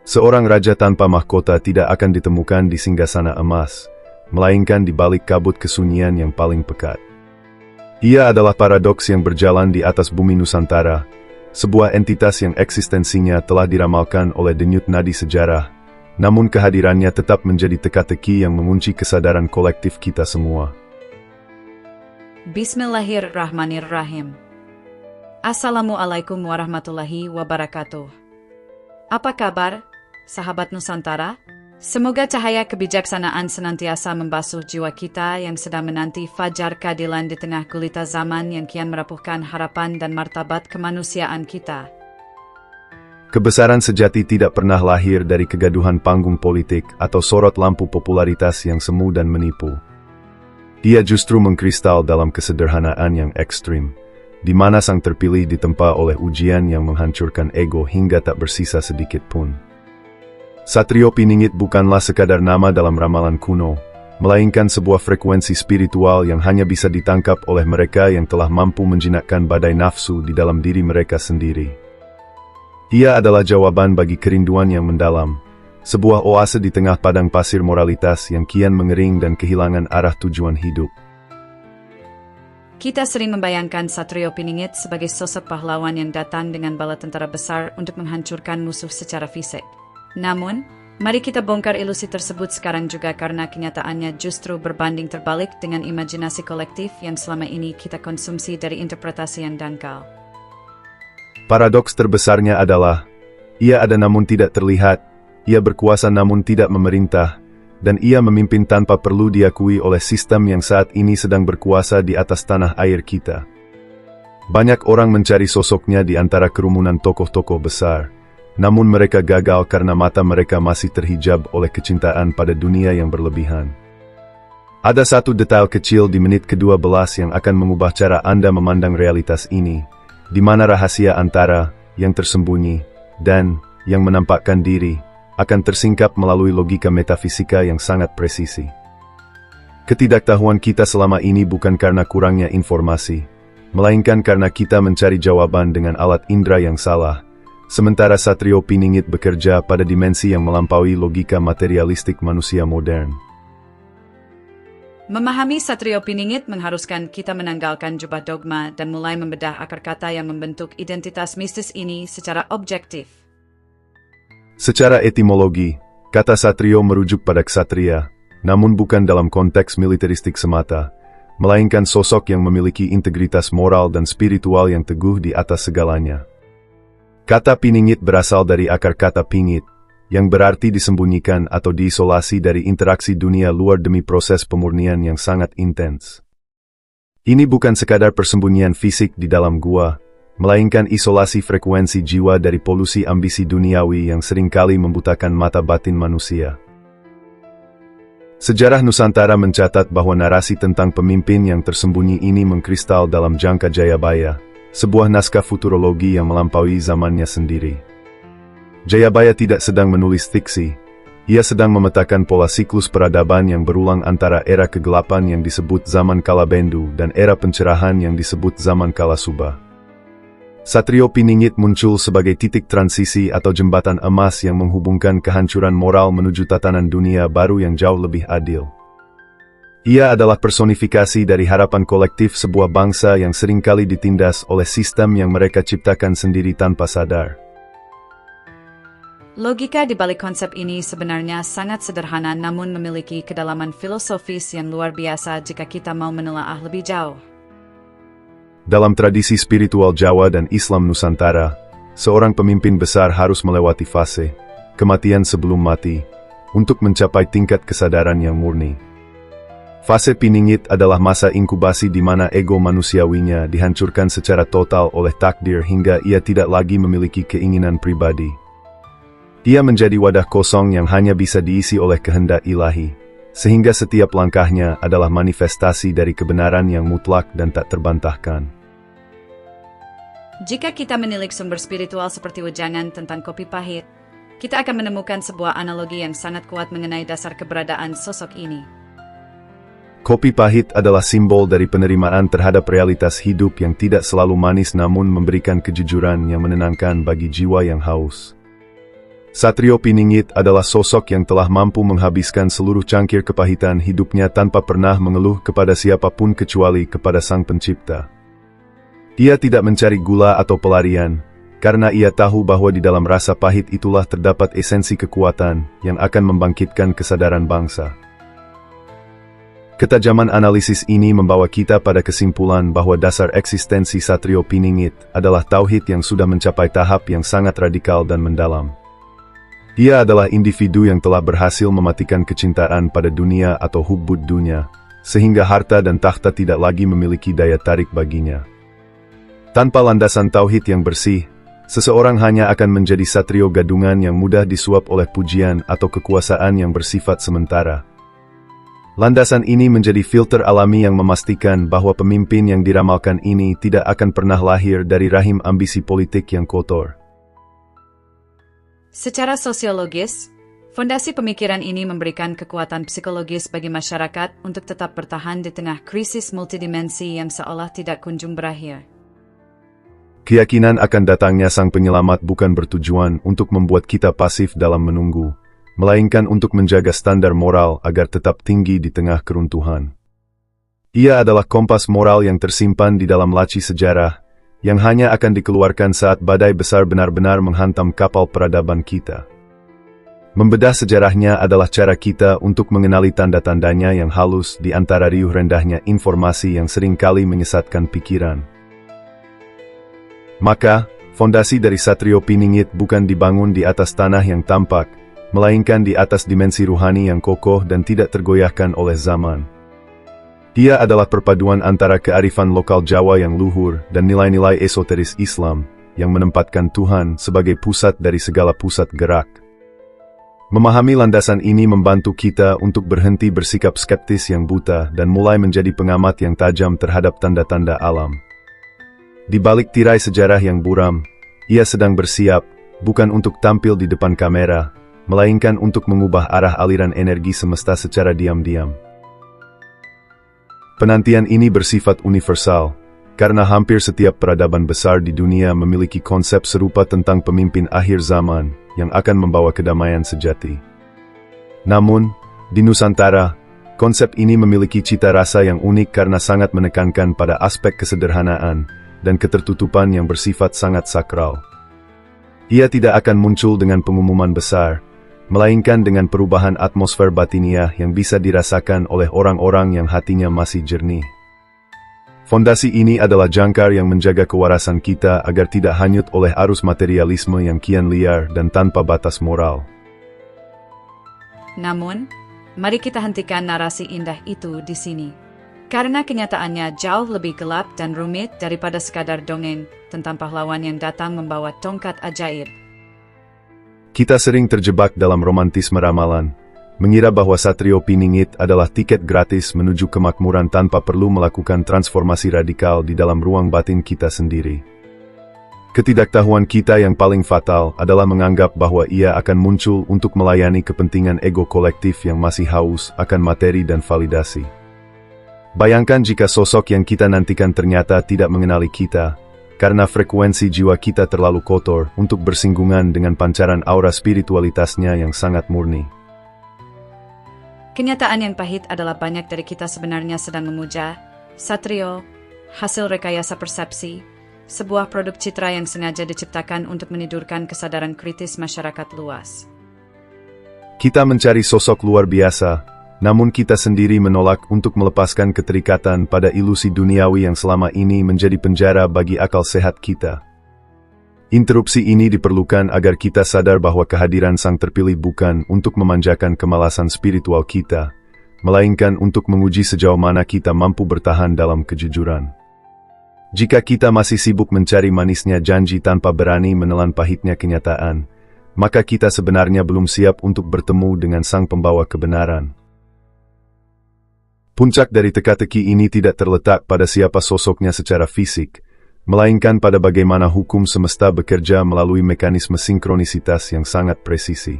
Seorang raja tanpa mahkota tidak akan ditemukan di singgasana emas, melainkan di balik kabut kesunyian yang paling pekat. Ia adalah paradoks yang berjalan di atas bumi Nusantara, sebuah entitas yang eksistensinya telah diramalkan oleh denyut nadi sejarah, namun kehadirannya tetap menjadi teka-teki yang mengunci kesadaran kolektif kita semua. Bismillahirrahmanirrahim. Assalamualaikum warahmatullahi wabarakatuh. Apa kabar, sahabat Nusantara? Semoga cahaya kebijaksanaan senantiasa membasuh jiwa kita yang sedang menanti fajar keadilan di tengah gulita zaman yang kian merapuhkan harapan dan martabat kemanusiaan kita. Kebesaran sejati tidak pernah lahir dari kegaduhan panggung politik atau sorot lampu popularitas yang semu dan menipu. Dia justru mengkristal dalam kesederhanaan yang ekstrim, di mana sang terpilih ditempa oleh ujian yang menghancurkan ego hingga tak bersisa sedikit pun. Satrio Piningit bukanlah sekadar nama dalam ramalan kuno, melainkan sebuah frekuensi spiritual yang hanya bisa ditangkap oleh mereka yang telah mampu menjinakkan badai nafsu di dalam diri mereka sendiri. Ia adalah jawaban bagi kerinduan yang mendalam, sebuah oase di tengah padang pasir moralitas yang kian mengering dan kehilangan arah tujuan hidup. Kita sering membayangkan Satrio Piningit sebagai sosok pahlawan yang datang dengan bala tentara besar untuk menghancurkan musuh secara fisik. Namun, mari kita bongkar ilusi tersebut sekarang juga karena kenyataannya justru berbanding terbalik dengan imajinasi kolektif yang selama ini kita konsumsi dari interpretasi yang dangkal. Paradoks terbesarnya adalah, ia ada namun tidak terlihat, ia berkuasa namun tidak memerintah, dan ia memimpin tanpa perlu diakui oleh sistem yang saat ini sedang berkuasa di atas tanah air kita. Banyak orang mencari sosoknya di antara kerumunan tokoh-tokoh besar, namun mereka gagal karena mata mereka masih terhijab oleh kecintaan pada dunia yang berlebihan. Ada satu detail kecil di menit ke-12 yang akan mengubah cara Anda memandang realitas ini, di mana rahasia antara yang tersembunyi dan yang menampakkan diri akan tersingkap melalui logika metafisika yang sangat presisi. Ketidaktahuan kita selama ini bukan karena kurangnya informasi, melainkan karena kita mencari jawaban dengan alat indera yang salah, sementara Satrio Piningit bekerja pada dimensi yang melampaui logika materialistik manusia modern. Memahami Satrio Piningit mengharuskan kita menanggalkan jubah dogma dan mulai membedah akar kata yang membentuk identitas mistis ini secara objektif. Secara etimologi, kata Satrio merujuk pada ksatria, namun bukan dalam konteks militeristik semata, melainkan sosok yang memiliki integritas moral dan spiritual yang teguh di atas segalanya. Kata Piningit berasal dari akar kata pingit, yang berarti disembunyikan atau diisolasi dari interaksi dunia luar demi proses pemurnian yang sangat intens. Ini bukan sekadar persembunyian fisik di dalam gua, melainkan isolasi frekuensi jiwa dari polusi ambisi duniawi yang seringkali membutakan mata batin manusia. Sejarah Nusantara mencatat bahwa narasi tentang pemimpin yang tersembunyi ini mengkristal dalam Jangka Jayabaya, sebuah naskah futurologi yang melampaui zamannya sendiri. Jayabaya tidak sedang menulis fiksi, ia sedang memetakan pola siklus peradaban yang berulang antara era kegelapan yang disebut zaman Kalabendu dan era pencerahan yang disebut zaman Kalasuba. Satrio Piningit muncul sebagai titik transisi atau jembatan emas yang menghubungkan kehancuran moral menuju tatanan dunia baru yang jauh lebih adil. Ia adalah personifikasi dari harapan kolektif sebuah bangsa yang seringkali ditindas oleh sistem yang mereka ciptakan sendiri tanpa sadar. Logika di balik konsep ini sebenarnya sangat sederhana namun memiliki kedalaman filosofis yang luar biasa jika kita mau menelaah lebih jauh. Dalam tradisi spiritual Jawa dan Islam Nusantara, seorang pemimpin besar harus melewati fase kematian sebelum mati untuk mencapai tingkat kesadaran yang murni. Fase Piningit adalah masa inkubasi di mana ego manusiawinya dihancurkan secara total oleh takdir hingga ia tidak lagi memiliki keinginan pribadi. Ia menjadi wadah kosong yang hanya bisa diisi oleh kehendak ilahi, sehingga setiap langkahnya adalah manifestasi dari kebenaran yang mutlak dan tak terbantahkan. Jika kita menilik sumber spiritual seperti wejangan tentang kopi pahit, kita akan menemukan sebuah analogi yang sangat kuat mengenai dasar keberadaan sosok ini. Kopi pahit adalah simbol dari penerimaan terhadap realitas hidup yang tidak selalu manis namun memberikan kejujuran yang menenangkan bagi jiwa yang haus. Satrio Piningit adalah sosok yang telah mampu menghabiskan seluruh cangkir kepahitan hidupnya tanpa pernah mengeluh kepada siapapun kecuali kepada Sang Pencipta. Ia tidak mencari gula atau pelarian, karena ia tahu bahwa di dalam rasa pahit itulah terdapat esensi kekuatan yang akan membangkitkan kesadaran bangsa. Ketajaman analisis ini membawa kita pada kesimpulan bahwa dasar eksistensi Satrio Piningit adalah tauhid yang sudah mencapai tahap yang sangat radikal dan mendalam. Ia adalah individu yang telah berhasil mematikan kecintaan pada dunia atau hubbud dunia, sehingga harta dan takhta tidak lagi memiliki daya tarik baginya. Tanpa landasan tauhid yang bersih, seseorang hanya akan menjadi satrio gadungan yang mudah disuap oleh pujian atau kekuasaan yang bersifat sementara. Landasan ini menjadi filter alami yang memastikan bahwa pemimpin yang diramalkan ini tidak akan pernah lahir dari rahim ambisi politik yang kotor. Secara sosiologis, fondasi pemikiran ini memberikan kekuatan psikologis bagi masyarakat untuk tetap bertahan di tengah krisis multidimensi yang seolah tidak kunjung berakhir. Keyakinan akan datangnya Sang Penyelamat bukan bertujuan untuk membuat kita pasif dalam menunggu, melainkan untuk menjaga standar moral agar tetap tinggi di tengah keruntuhan. Ia adalah kompas moral yang tersimpan di dalam laci sejarah, yang hanya akan dikeluarkan saat badai besar benar-benar menghantam kapal peradaban kita. Membedah sejarahnya adalah cara kita untuk mengenali tanda-tandanya yang halus di antara riuh rendahnya informasi yang seringkali menyesatkan pikiran. Maka, fondasi dari Satrio Piningit bukan dibangun di atas tanah yang tampak, melainkan di atas dimensi ruhani yang kokoh dan tidak tergoyahkan oleh zaman. Ia adalah perpaduan antara kearifan lokal Jawa yang luhur dan nilai-nilai esoteris Islam yang menempatkan Tuhan sebagai pusat dari segala pusat gerak. Memahami landasan ini membantu kita untuk berhenti bersikap skeptis yang buta dan mulai menjadi pengamat yang tajam terhadap tanda-tanda alam. Di balik tirai sejarah yang buram, ia sedang bersiap, bukan untuk tampil di depan kamera, melainkan untuk mengubah arah aliran energi semesta secara diam-diam. Penantian ini bersifat universal, karena hampir setiap peradaban besar di dunia memiliki konsep serupa tentang pemimpin akhir zaman yang akan membawa kedamaian sejati. Namun, di Nusantara, konsep ini memiliki cita rasa yang unik karena sangat menekankan pada aspek kesederhanaan dan ketertutupan yang bersifat sangat sakral. Ia tidak akan muncul dengan pengumuman besar, melainkan dengan perubahan atmosfer batiniah yang bisa dirasakan oleh orang-orang yang hatinya masih jernih. Fondasi ini adalah jangkar yang menjaga kewarasan kita agar tidak hanyut oleh arus materialisme yang kian liar dan tanpa batas moral. Namun, mari kita hentikan narasi indah itu di sini. Karena kenyataannya jauh lebih gelap dan rumit daripada sekadar dongeng tentang pahlawan yang datang membawa tongkat ajaib. Kita sering terjebak dalam romantisme ramalan, mengira bahwa Satrio Piningit adalah tiket gratis menuju kemakmuran tanpa perlu melakukan transformasi radikal di dalam ruang batin kita sendiri. Ketidaktahuan kita yang paling fatal adalah menganggap bahwa ia akan muncul untuk melayani kepentingan ego kolektif yang masih haus akan materi dan validasi. Bayangkan jika sosok yang kita nantikan ternyata tidak mengenali kita, karena frekuensi jiwa kita terlalu kotor untuk bersinggungan dengan pancaran aura spiritualitasnya yang sangat murni. Kenyataan yang pahit adalah banyak dari kita sebenarnya sedang memuja Satrio, hasil rekayasa persepsi, sebuah produk citra yang sengaja diciptakan untuk menidurkan kesadaran kritis masyarakat luas. Kita mencari sosok luar biasa, namun kita sendiri menolak untuk melepaskan keterikatan pada ilusi duniawi yang selama ini menjadi penjara bagi akal sehat kita. Interupsi ini diperlukan agar kita sadar bahwa kehadiran Sang Terpilih bukan untuk memanjakan kemalasan spiritual kita, melainkan untuk menguji sejauh mana kita mampu bertahan dalam kejujuran. Jika kita masih sibuk mencari manisnya janji tanpa berani menelan pahitnya kenyataan, maka kita sebenarnya belum siap untuk bertemu dengan Sang Pembawa Kebenaran. Puncak dari teka-teki ini tidak terletak pada siapa sosoknya secara fisik, melainkan pada bagaimana hukum semesta bekerja melalui mekanisme sinkronisitas yang sangat presisi.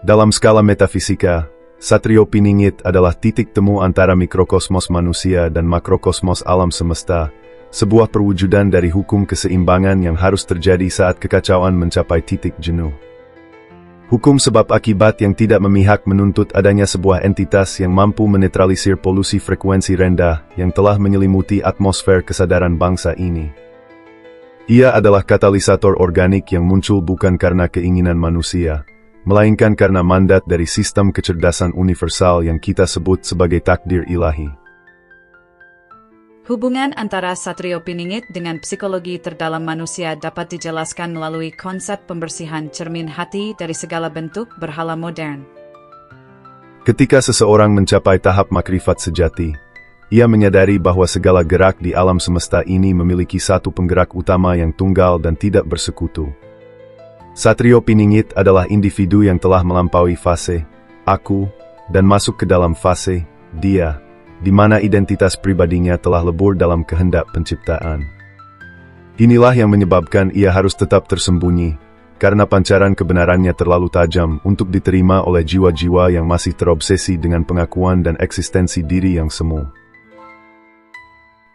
Dalam skala metafisika, Satrio Piningit adalah titik temu antara mikrokosmos manusia dan makrokosmos alam semesta, sebuah perwujudan dari hukum keseimbangan yang harus terjadi saat kekacauan mencapai titik jenuh. Hukum sebab akibat yang tidak memihak menuntut adanya sebuah entitas yang mampu menetralisir polusi frekuensi rendah yang telah menyelimuti atmosfer kesadaran bangsa ini. Ia adalah katalisator organik yang muncul bukan karena keinginan manusia, melainkan karena mandat dari sistem kecerdasan universal yang kita sebut sebagai takdir ilahi. Hubungan antara Satrio Piningit dengan psikologi terdalam manusia dapat dijelaskan melalui konsep pembersihan cermin hati dari segala bentuk berhala modern. Ketika seseorang mencapai tahap makrifat sejati, ia menyadari bahwa segala gerak di alam semesta ini memiliki satu penggerak utama yang tunggal dan tidak bersekutu. Satrio Piningit adalah individu yang telah melampaui fase aku dan masuk ke dalam fase dia, di mana identitas pribadinya telah lebur dalam kehendak penciptaan. Inilah yang menyebabkan ia harus tetap tersembunyi, karena pancaran kebenarannya terlalu tajam untuk diterima oleh jiwa-jiwa yang masih terobsesi dengan pengakuan dan eksistensi diri yang semu.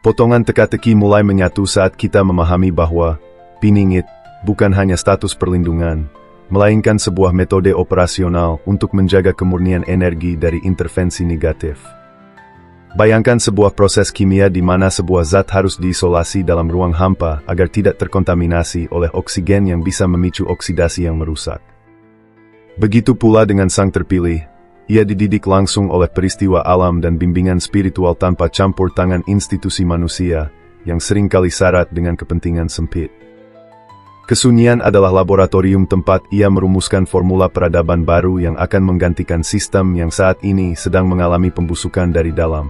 Potongan teka-teki mulai menyatu saat kita memahami bahwa Piningit bukan hanya status perlindungan, melainkan sebuah metode operasional untuk menjaga kemurnian energi dari intervensi negatif. Bayangkan sebuah proses kimia di mana sebuah zat harus diisolasi dalam ruang hampa agar tidak terkontaminasi oleh oksigen yang bisa memicu oksidasi yang merusak. Begitu pula dengan sang terpilih, ia dididik langsung oleh peristiwa alam dan bimbingan spiritual tanpa campur tangan institusi manusia yang seringkali syarat dengan kepentingan sempit. Kesunyian adalah laboratorium tempat ia merumuskan formula peradaban baru yang akan menggantikan sistem yang saat ini sedang mengalami pembusukan dari dalam.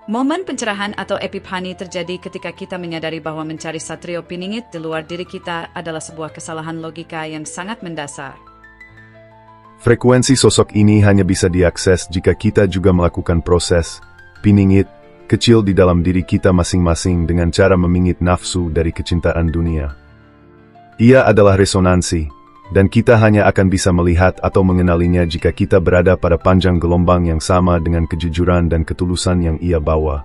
Momen pencerahan atau epiphani terjadi ketika kita menyadari bahwa mencari Satrio Piningit di luar diri kita adalah sebuah kesalahan logika yang sangat mendasar. Frekuensi sosok ini hanya bisa diakses jika kita juga melakukan proses Piningit kecil di dalam diri kita masing-masing dengan cara memingit nafsu dari kecintaan dunia. Ia adalah resonansi, dan kita hanya akan bisa melihat atau mengenalinya jika kita berada pada panjang gelombang yang sama dengan kejujuran dan ketulusan yang ia bawa.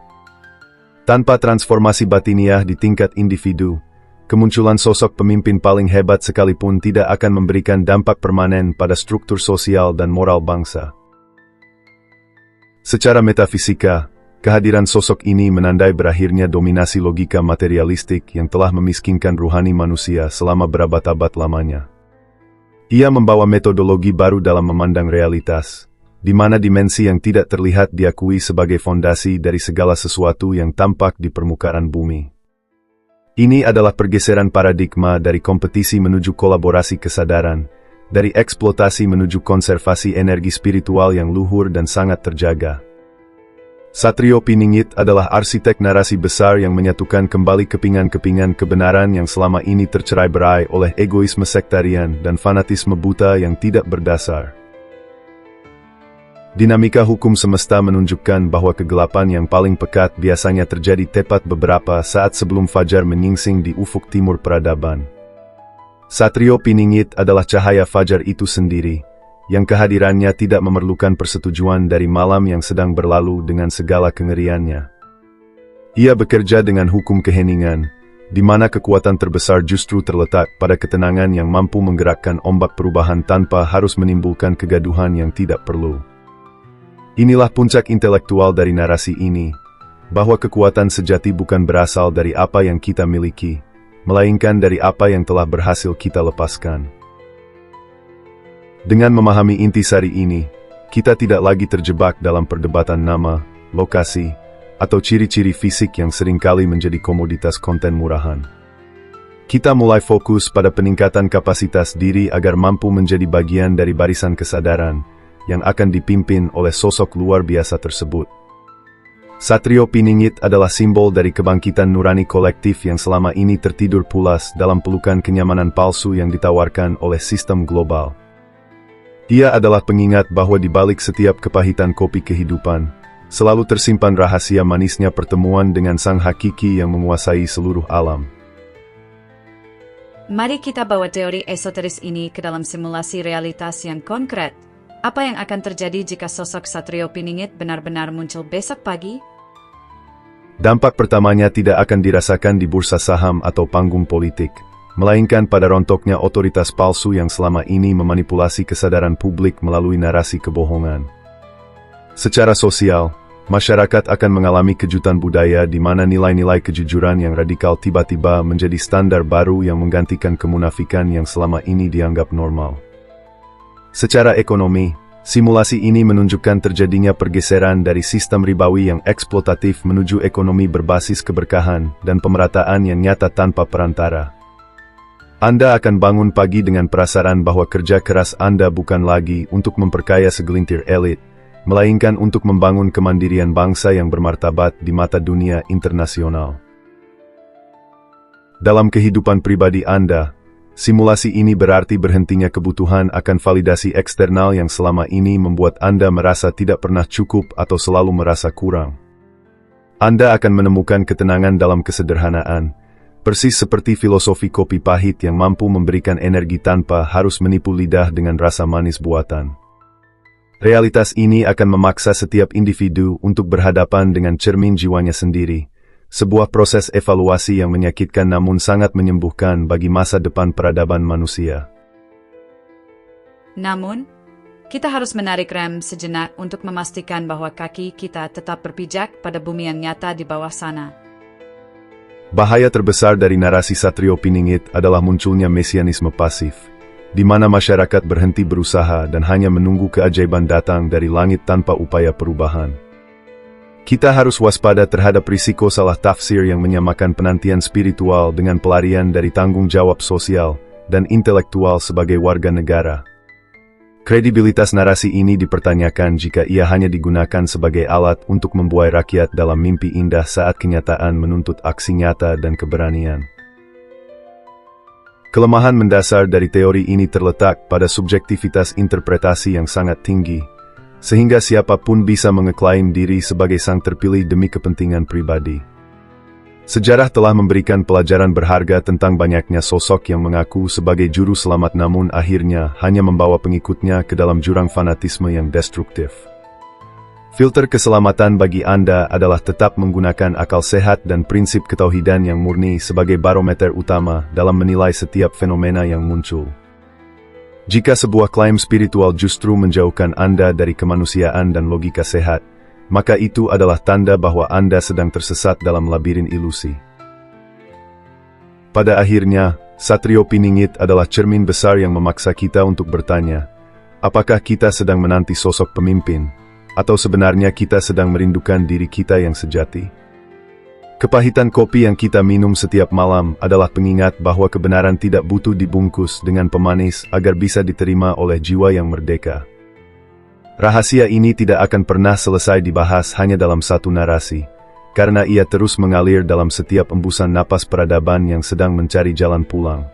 Tanpa transformasi batiniah di tingkat individu, kemunculan sosok pemimpin paling hebat sekalipun tidak akan memberikan dampak permanen pada struktur sosial dan moral bangsa. Secara metafisika, kehadiran sosok ini menandai berakhirnya dominasi logika materialistik yang telah memiskinkan ruhani manusia selama berabad-abad lamanya. Ia membawa metodologi baru dalam memandang realitas, di mana dimensi yang tidak terlihat diakui sebagai fondasi dari segala sesuatu yang tampak di permukaan bumi. Ini adalah pergeseran paradigma dari kompetisi menuju kolaborasi kesadaran, dari eksploitasi menuju konservasi energi spiritual yang luhur dan sangat terjaga. Satrio Piningit adalah arsitek narasi besar yang menyatukan kembali kepingan-kepingan kebenaran yang selama ini tercerai-berai oleh egoisme sektarian dan fanatisme buta yang tidak berdasar. Dinamika hukum semesta menunjukkan bahwa kegelapan yang paling pekat biasanya terjadi tepat beberapa saat sebelum fajar menyingsing di ufuk timur peradaban. Satrio Piningit adalah cahaya fajar itu sendiri, yang kehadirannya tidak memerlukan persetujuan dari malam yang sedang berlalu dengan segala kengeriannya. Ia bekerja dengan hukum keheningan, di mana kekuatan terbesar justru terletak pada ketenangan yang mampu menggerakkan ombak perubahan tanpa harus menimbulkan kegaduhan yang tidak perlu. Inilah puncak intelektual dari narasi ini, bahwa kekuatan sejati bukan berasal dari apa yang kita miliki, melainkan dari apa yang telah berhasil kita lepaskan. Dengan memahami intisari ini, kita tidak lagi terjebak dalam perdebatan nama, lokasi, atau ciri-ciri fisik yang seringkali menjadi komoditas konten murahan. Kita mulai fokus pada peningkatan kapasitas diri agar mampu menjadi bagian dari barisan kesadaran yang akan dipimpin oleh sosok luar biasa tersebut. Satrio Piningit adalah simbol dari kebangkitan nurani kolektif yang selama ini tertidur pulas dalam pelukan kenyamanan palsu yang ditawarkan oleh sistem global. Ia adalah pengingat bahwa di balik setiap kepahitan kopi kehidupan, selalu tersimpan rahasia manisnya pertemuan dengan sang hakiki yang menguasai seluruh alam. Mari kita bawa teori esoteris ini ke dalam simulasi realitas yang konkret. Apa yang akan terjadi jika sosok Satrio Piningit benar-benar muncul besok pagi? Dampak pertamanya tidak akan dirasakan di bursa saham atau panggung politik, melainkan pada rontoknya otoritas palsu yang selama ini memanipulasi kesadaran publik melalui narasi kebohongan. Secara sosial, masyarakat akan mengalami kejutan budaya di mana nilai-nilai kejujuran yang radikal tiba-tiba menjadi standar baru yang menggantikan kemunafikan yang selama ini dianggap normal. Secara ekonomi, simulasi ini menunjukkan terjadinya pergeseran dari sistem ribawi yang eksploitatif menuju ekonomi berbasis keberkahan dan pemerataan yang nyata tanpa perantara. Anda akan bangun pagi dengan perasaan bahwa kerja keras Anda bukan lagi untuk memperkaya segelintir elit, melainkan untuk membangun kemandirian bangsa yang bermartabat di mata dunia internasional. Dalam kehidupan pribadi Anda, simulasi ini berarti berhentinya kebutuhan akan validasi eksternal yang selama ini membuat Anda merasa tidak pernah cukup atau selalu merasa kurang. Anda akan menemukan ketenangan dalam kesederhanaan, persis seperti filosofi kopi pahit yang mampu memberikan energi tanpa harus menipu lidah dengan rasa manis buatan. Realitas ini akan memaksa setiap individu untuk berhadapan dengan cermin jiwanya sendiri, sebuah proses evaluasi yang menyakitkan namun sangat menyembuhkan bagi masa depan peradaban manusia. Namun, kita harus menarik rem sejenak untuk memastikan bahwa kaki kita tetap berpijak pada bumi yang nyata di bawah sana. Bahaya terbesar dari narasi Satrio Piningit adalah munculnya mesianisme pasif, di mana masyarakat berhenti berusaha dan hanya menunggu keajaiban datang dari langit tanpa upaya perubahan. Kita harus waspada terhadap risiko salah tafsir yang menyamakan penantian spiritual dengan pelarian dari tanggung jawab sosial dan intelektual sebagai warga negara. Kredibilitas narasi ini dipertanyakan jika ia hanya digunakan sebagai alat untuk membuai rakyat dalam mimpi indah saat kenyataan menuntut aksi nyata dan keberanian. Kelemahan mendasar dari teori ini terletak pada subjektivitas interpretasi yang sangat tinggi, sehingga siapapun bisa mengeklaim diri sebagai sang terpilih demi kepentingan pribadi. Sejarah telah memberikan pelajaran berharga tentang banyaknya sosok yang mengaku sebagai juru selamat namun akhirnya hanya membawa pengikutnya ke dalam jurang fanatisme yang destruktif. Filter keselamatan bagi Anda adalah tetap menggunakan akal sehat dan prinsip ketauhidan yang murni sebagai barometer utama dalam menilai setiap fenomena yang muncul. Jika sebuah klaim spiritual justru menjauhkan Anda dari kemanusiaan dan logika sehat, maka itu adalah tanda bahwa Anda sedang tersesat dalam labirin ilusi. Pada akhirnya, Satrio Piningit adalah cermin besar yang memaksa kita untuk bertanya, apakah kita sedang menanti sosok pemimpin, atau sebenarnya kita sedang merindukan diri kita yang sejati? Kepahitan kopi yang kita minum setiap malam adalah pengingat bahwa kebenaran tidak butuh dibungkus dengan pemanis agar bisa diterima oleh jiwa yang merdeka. Rahasia ini tidak akan pernah selesai dibahas hanya dalam satu narasi, karena ia terus mengalir dalam setiap embusan napas peradaban yang sedang mencari jalan pulang.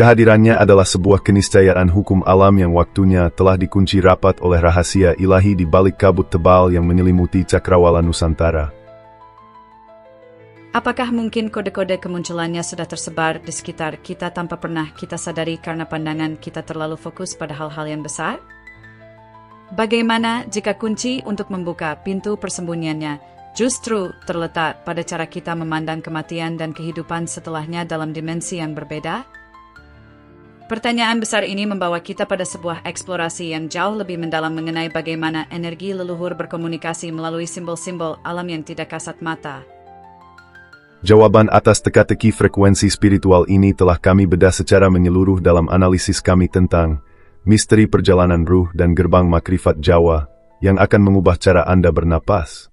Kehadirannya adalah sebuah keniscayaan hukum alam yang waktunya telah dikunci rapat oleh rahasia ilahi di balik kabut tebal yang menyelimuti cakrawala Nusantara. Apakah mungkin kode-kode kemunculannya sudah tersebar di sekitar kita tanpa pernah kita sadari karena pandangan kita terlalu fokus pada hal-hal yang besar? Bagaimana jika kunci untuk membuka pintu persembunyiannya justru terletak pada cara kita memandang kematian dan kehidupan setelahnya dalam dimensi yang berbeda? Pertanyaan besar ini membawa kita pada sebuah eksplorasi yang jauh lebih mendalam mengenai bagaimana energi leluhur berkomunikasi melalui simbol-simbol alam yang tidak kasat mata. Jawaban atas teka-teki frekuensi spiritual ini telah kami bedah secara menyeluruh dalam analisis kami tentang misteri perjalanan ruh dan gerbang makrifat Jawa yang akan mengubah cara Anda bernapas.